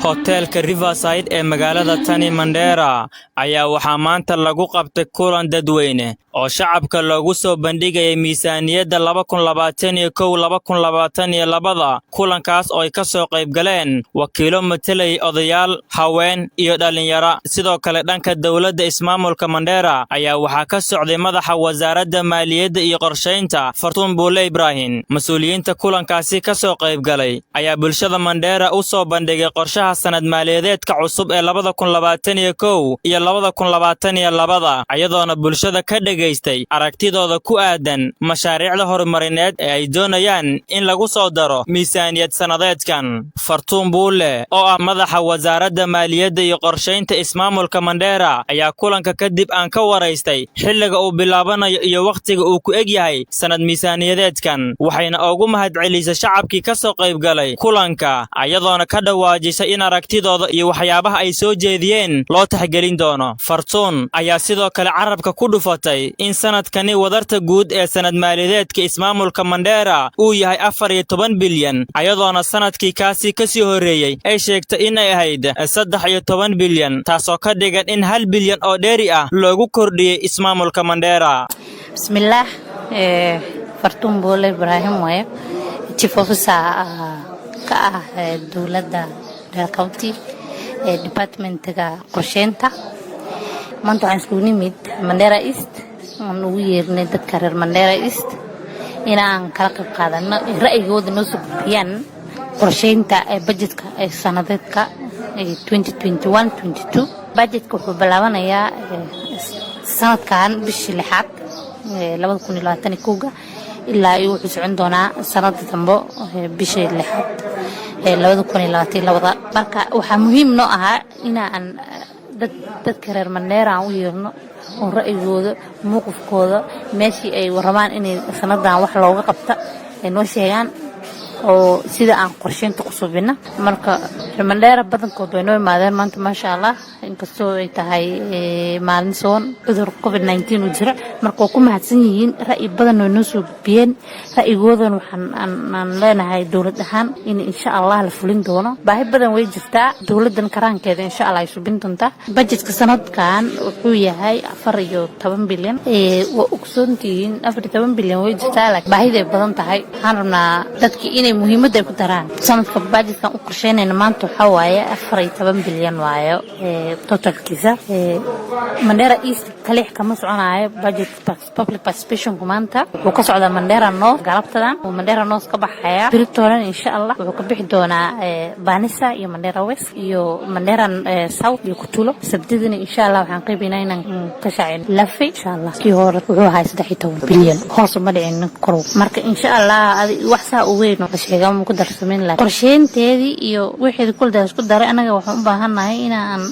hoteelka Riverside ee magaalada Tani Mandera ayaa waxaa maanta lagu qabtay kulan dadweyne oo shacabka loogu soo bandhigay miisaaniyadda 2021-2022 kulankaas oo ay ka soo qayb galeen wakiilo matalay odayaal haween iyo dhalinyaro sidoo kale dhanka dawladda ismaamulka Mandera ayaa waxaa ka socday madaxa wasaaradda maaliyadda iyo qorsheynta Fartuun Buule Ibrahim mas'uuliyiinta kulankaasi ka soo qayb galay ayaa bulshada Mandera u soo bandhigay qorshaha sanad maaliyadeedka cusub ee 2021 iyo 2022 ayadoona bulshada ka dhageystay aragtidooda ku aadan mashaariicda horumarineed ee ay doonayaan in lagu soo daro miisaaniyad sanadeedkan. Fartuun Buule oo ah madaxa wasaaradda maaliyadda iyo qorsheynta ismaamulka Mandera ayaa kulanka kadib aan ka waraystay xilliga uu bilaabanayo iyo waqtiga uu ku eg yahay sanad miisaaniyadeedkan waxayna ugu mahadcelisay shacabkii ka soo qayb galay kulanka ayadoona ka dhawaajisay in aragtidooda iyo waxyaabaha ay soo jeediyeen loo taxgelin doono. Fartuun ayaa sidoo kale carabka ku dhufatay in sanadkani wadarta guud ee sanad maaliyadeedka ismaamulka Mandera uu yahay 14 bilyan ayadoona sanadkii kaasi ka sii horeeyay ay sheegtay in ay ahayd 13 bilyan taasoo ka dhigan in 1 bilyan oo dheeri ah loogu kordhiyay ismaamulka Mandera. Bismillah, Fartuun Buule Ibrahim waye Chief Officer ka ah dawladda County Department-ga qorsheynta. maanta waxaan isku nimid Mandera East aan ugu yeernay dadka reer Mandera East inaan kala qayb qaadano ra'yigooda noo soo gudbiyaan qorsheynta budgetka sanadeedka 2021-22. budgetka wuxuu bilaabanayaa sanadkan bishii 6 2021 ilaa iyo wuxuu socon doonaa sanadka dambe bishii 6 2022. marka waxaa muhiim noo ahaa inaan dadka reer Mandera aan u yeerno oo ra'yigooda muuqufkooda meeshii ay warabaan inay sanadan wax looga qabta ay noo sheegaan oo sida aan qorsheynta ku subina. marka reer Mandera badankood way noo imaadeen maanta maasha Allah inkastoo ay tahay maalin soon cudur COVID-19 u jira. marka ku mahadsan yihiin ra'yi badan oo noo soo gudbiyeen ra'yigoodan waxaan leenahay dawlad ahaan in insha Allah la fulin doono. baahi badan way jirtaa dawladdan karaankeeda insha Allah ay subin doonta. budgetka sanadkan wuxuu yahay 14 bilyan waa ogsoontihiin 14 bilyan way jirtaa laakiin baahida badan tahay. waxaan rabnaa dadkii inay muhiimada ay ku daraan sanadka budgetkan u qorsheynayna maanta waxa waaye 14 bilyan waayo totalkiisa. Mandera East kaliix kama soconayo budget public participation maanta wuxuu ka socdaa Mandera North galabtadan oo Mandera North ka baxaya biritoran insha Allah wuxuu ka bixi doonaa Banisa iyo Mandera West iyo Mandera South iyo Kutulo. sabtidina insha Allah waxaan qaybinaa inaan ka shaacin lafi insha Allah kii hore wuxuu ahaa 13 bilyan hoos ma dhicin kor. marka insha Allah wax saa u weyn oo sheegan ku darsamin la qorsheynteedii iyo wixii kulda isku daray anaga waxaan u baahanahay inaan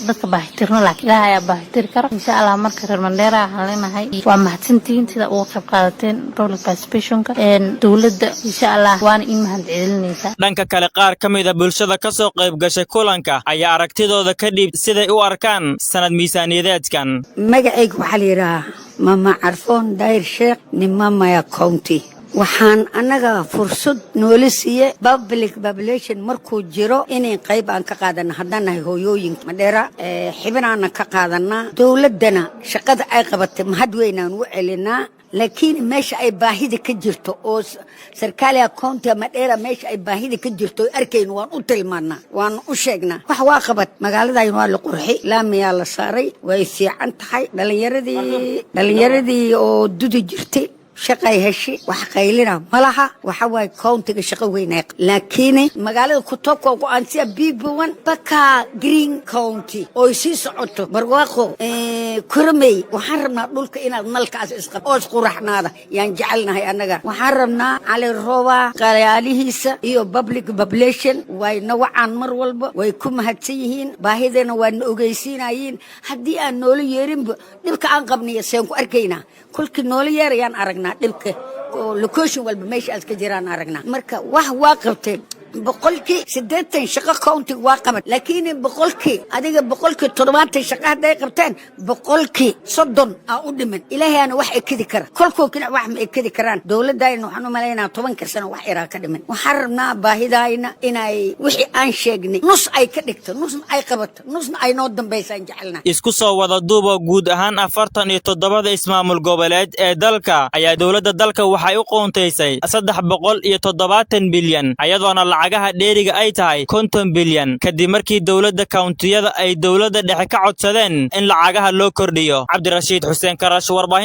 dadka baahitirno laakiin ilaahay ayaa baahitir kara insha Allah. marka reer Mandera waxaan leenahay waa mahadsantiin sida uga qayb qaadateen public participationka dawladda insha Allah waan in mahadcelinaysa. dhanka kale qaar ka mid ah bulshada ka soo qayb gashay kulanka ayaa aragtidooda ka dhiib siday u arkaan sanad miisaaniyadeedkan. magacaygu waxa la yiraahdaa Mama Arfoon Dair Sheikh Nimamaya County. waxaan anaga fursad noola siiyay public population markuu jiro inay qayb aan ka qaadano haddana hooyooyinka Mandera xibinaana ka qaadana dawladana shaqada ay qabatay mahad weynaan u celinaa. laakiin meesha ay baahida ka jirto oo sarkaaliga county Mandera meesha ay baahida ka jirto arkayno waan u tilmaanaa waan u sheegnaa wax waa qabad magaaladaayna waa la qurxi laamiyaa la saaray way fiican tahay. dhalinyaradii oo dudi jirtay shaqay heshi wax qaylina malaha waxa way countiga shaqo weynay laakiin magaalada ku toobka ugu aansiya BB1 baka Green County oo si socoto barwaaqo kurmay. waxaan rabnaa dhulka inaad nalkaas isqab oo quraxnaada yaan jecelnahay anaga. waxaan rabnaa cali rooba qalaalihiisa iyo public population way nawcan mar walba way ku mahadsan yihiin baahidana waan ogeysiinayeen haddii aan nool yeerinba dhibka aan qabniyo seen ku arkaynaa kulkii nool yeerayaan aragnaa dhibka location walba meesha aad ka jiraan aragnaa. marka wax waa qabteen boqolkii 80 shaqo county waa qaban laakiin boqolkii adiga boqolkii 70 shaqo haday qabteen boqolkii 30 aa u dhiman ilaahayna wax ay kidi kara kolkoo kina wax ma kidi karaan dawladayna waxaan u maleynaa 10 sano wax iraa ka dhiman waxaan rabnaa baahidayna inay wixii aan sheegnay nus ay ka dhigto nus ay qabato nusna ay noo dambaysan jecelna isku soo wada duuba guud ahaan 47 ismaamul goboleed ee dalka ayaa dawladda dalka waxay u qoonteysay 370 bilyan ayadoona lacagaha dheeriga ay tahay 50 bilyan kadib markii dawladda countiyada ay dawladda dhexe ka codsadeen in lacagaha loo kordhiyo Cabdirashiid Xuseen Karash warbaahin